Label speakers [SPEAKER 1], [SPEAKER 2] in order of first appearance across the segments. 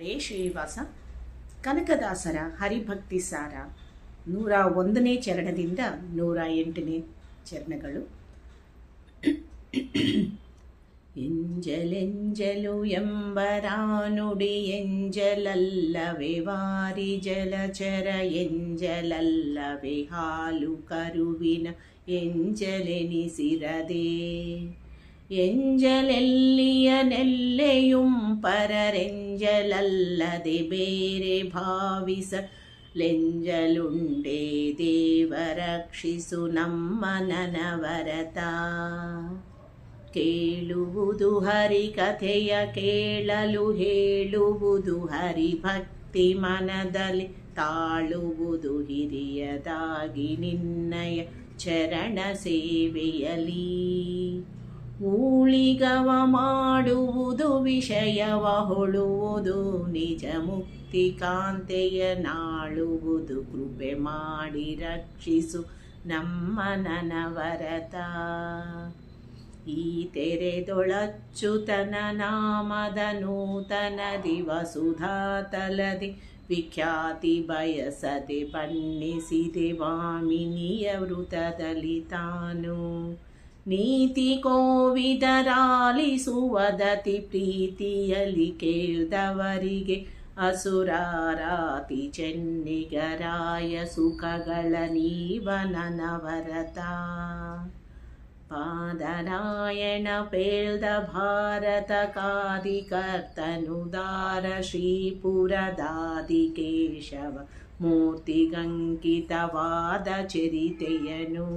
[SPEAKER 1] ಹರೇ ಶ್ರೀನಿವಾಸ. ಕನಕದಾಸರ ಹರಿಭಕ್ತಿ ಸಾರ 101ನೇ ಚರಣದಿಂದ 108ನೇ ಚರಣಗಳು. ಎಂಜಲೆಂಜಲು ಎಂಬರಾನುಡಿ ಎಂಜಲಲ್ಲವೇ ವಾರಿ ಜಲಚರ ಎಂಜಲಲ್ಲವೇ ಹಾಲು ಕರುವಿನ ಎಂಜಲೆನಿಸಿರದೆ ಎಂಜಲೆಲ್ಲಿಯನೆಲ್ಲೆಯುಂ ಪರರೆಂಜಲಲ್ಲದೆ ಬೇರೆ ಭಾವಿಸಲೆಂಜಲುಂಡೇ ದೇವರಕ್ಷಿಸು ನಮ್ಮ ನನವರತ. ಕೇಳುವುದು ಹರಿಕಥೆಯ ಕೇಳಲು ಹೇಳುವುದು ಹರಿಭಕ್ತಿ ಮನದಲ್ಲಿ ತಾಳುವುದು ಹಿರಿಯದಾಗಿ ನಿನ್ನಯ ಚರಣ ಸೇವೆಯಲಿ. ಊಳಿಗವ ಮಾಡುವುದು ವಿಷಯವ ಹೊಳುವುದು ನಿಜ ಮುಕ್ತಿ ಕಾಂತೆಯ ನಾಳುವುದು ಕೃಪೆ ಮಾಡಿ ರಕ್ಷಿಸು ನಮ್ಮ ನನವರತ. ಈ ತೆರೆದೊಳಚ್ಚುತನ ನಾಮದ ನೂತನ ದಿವಸುಧಾ ತಲದಿ ವಿಖ್ಯಾತಿ ಬಯಸದೆ ಬಣ್ಣಿಸಿದೆ ವಾಮಿನಿಯ ವೃತದಲ್ಲಿ ತಾನು. ನೀತಿ ಕೋವಿದರಾಲಿಸುವದತಿ ಪ್ರೀತಿಯಲಿ ಕೇಳ್ದವರಿಗೆ ಅಸುರಾರಾತಿ ಚೆನ್ನಿಗರಾಯ ಸುಖಗಳ ನೀವ ನನವರತ. ಪಾದರಾಯಣ ಪೇಳ್ದ ಭಾರತ ಕಾದಿಕರ್ತನುದಾರ ಶ್ರೀಪುರದಾದಿ ಕೇಶವ ಮೂರ್ತಿಗಂಕಿತವಾದ ಚರಿತೆಯನು.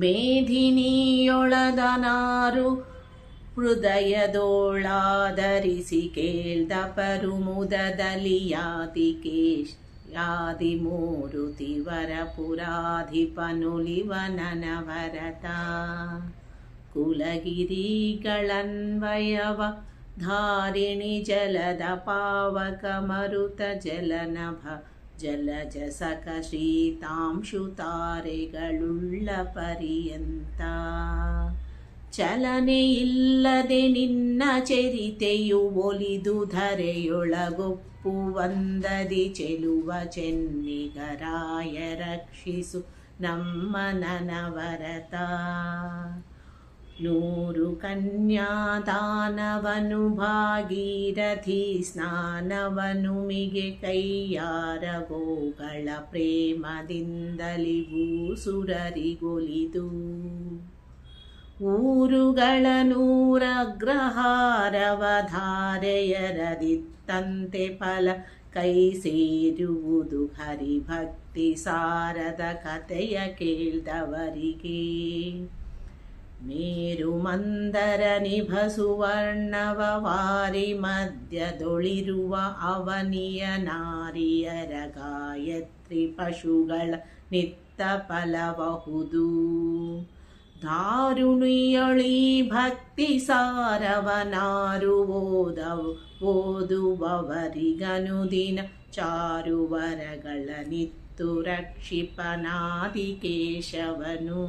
[SPEAKER 1] ಮೇಧಿನಿಯೊಳದನಾರು ಹೃದಯದೋಳಾದರಿಸಿ ಕೇಳ್ದ ಪರುಮುದದಲ್ಲಿ ಯಾದಿ ಮೂರುತಿವರ ಪುರಾಧಿಪನುಲಿವ ನನವರತ. ಕುಲಗಿರಿಗಳನ್ವಯವ ಧಾರಿಣಿ ಜಲದ ಪಾವಕ ಮರುತ ಜಲನಭ ಜಲಜ ಸಖ ಶೀತಾಂಶು ತಾರೆಗಳುಳ್ಳ ಪರ್ಯಂತ. ಚಲನೆಯಿಲ್ಲದೆ ನಿನ್ನ ಚರಿತೆಯು ಒಲಿದು ಧರೆಯೊಳಗೊಪ್ಪುವಂದದಿ ಚೆಲುವ ಚೆನ್ನಿಗರಾಯ ರಕ್ಷಿಸು ನಮ್ಮ ನನವರತ. 100 ಕನ್ಯಾದಾನವನು ಭಾಗೀರಥಿ ಸ್ನಾನವನು ಮಿಗೆ ಕೈಯಾರ ಗೋಗಳ ಪ್ರೇಮದಿಂದಲಿ ಭೂಸುರರಿಗೊಲಿದು. ಊರುಗಳ ನೂರಗ್ರಹಾರವ ಧಾರೆಯರದಿತ್ತಂತೆ ಫಲ ಕೈ ಸೇರುವುದು ಹರಿಭಕ್ತಿ ಸಾರದ ಕಥೆಯ ಕೇಳ್ದವರಿಗೆ. ಮೇರು ಮಂದರ ನಿಭ ಸುವರ್ಣವ ವಾರಿ ಮಧ್ಯದೊಳಿರುವ ಅವನಿಯ ನಾರಿಯರ ಗಾಯತ್ರಿ ಪಶುಗಳ ನಿತ್ತ ಫಲಬಹುದು. ದಾರುಣಿಯೊಳಿ ಭಕ್ತಿ ಸಾರವನಾರು ಓದುವವರಿಗನುದಿನ ಚಾರುವರಗಳ ನಿತ್ತು ರಕ್ಷಿಪನಾದಿ ಕೇಶವನು.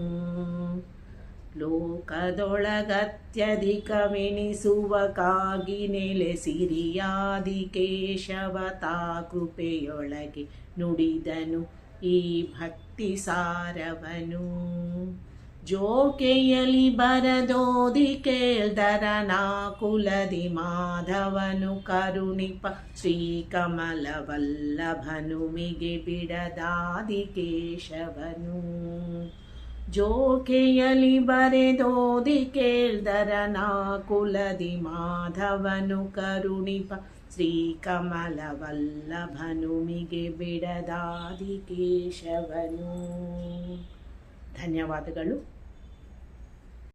[SPEAKER 1] ಲೋಕದೊಳಗತ್ಯಧಿಕವೆನಿಸುವ ಕಾಗಿ ನೆಲೆಸಿರಿಯಾದಿ ಕೇಶವ ತಾ ಕೃಪೆಯೊಳಗೆ ನುಡಿದನು ಈ ಭಕ್ತಿ ಸಾರವನು. ಜೋಕೆಯಲಿ ಬರದೋದಿ ಕೇಳ್ದರ ನಾಕುಲದಿ ಮಾಧವನು ಕರುಣಿಪ ಶ್ರೀಕಮಲವಲ್ಲಭನು ಮಿಗೆ ಬಿಡದಾದಿ ಕೇಶವನು. ಜೋಕೆಯಲಿ ಬರೆದೋದಿ ಕೇಳ್ದರ ನಾಕುಲದಿ ಮಾಧವನು ಕರುಣಿಪ ಶ್ರೀಕಮಲವಲ್ಲಭನು ಮಿಗೆ ಬಿಡದಾದಿ ಕೇಶವನು. ಧನ್ಯವಾದಗಳು.